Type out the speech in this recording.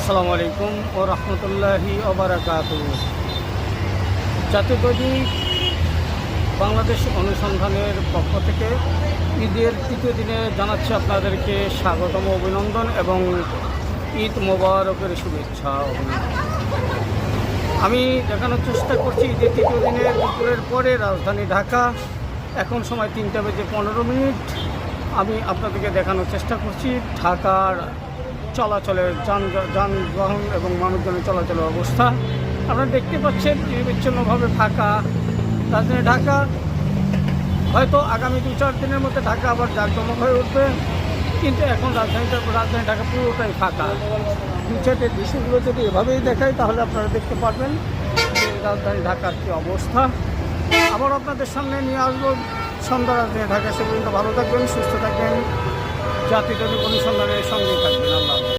আসসালামু আলাইকুম ও রহমতুল্লাহি ওবারাকাতুহু। জাতীয়তাবাদী বাংলাদেশ অনুসন্ধানের পক্ষ থেকে ঈদের তৃতীয় দিনে জানাচ্ছি আপনাদেরকে স্বাগতম, অভিনন্দন এবং ঈদ মোবারকের শুভেচ্ছা অভিনন্দন। আমি দেখানোর চেষ্টা করছি ঈদের তৃতীয় দিনে দুপুরের পরে রাজধানী ঢাকা, এখন সময় 3:15। আমি আপনাদেরকে দেখানোর চেষ্টা করছি ঢাকার চলাচলের যানবাহন এবং মানুষজনের চলাচলের অবস্থা। আপনারা দেখতে পাচ্ছেন নিরবিচ্ছিন্নভাবে ফাঁকা রাজধানী ঢাকা। হয়তো আগামী 2-4 দিনের মধ্যে ঢাকা আবার জাঁকজমক হয়ে উঠবে, কিন্তু এখন রাজধানী ঢাকা পুরোটাই ফাঁকা। পিছের দৃশ্যগুলো যদি এভাবেই দেখায় তাহলে আপনারা দেখতে পারবেন যে রাজধানী ঢাকার কী অবস্থা। আবার আপনাদের সামনে নিয়ে আসবো সন্ধ্যা রাজধানী ঢাকা। সে পর্যন্ত ভালো থাকবেন, সুস্থ থাকবেন, জাতীয়তাবাদী অনুসন্ধানের সঙ্গেই থাকবেন। আল্লাহ।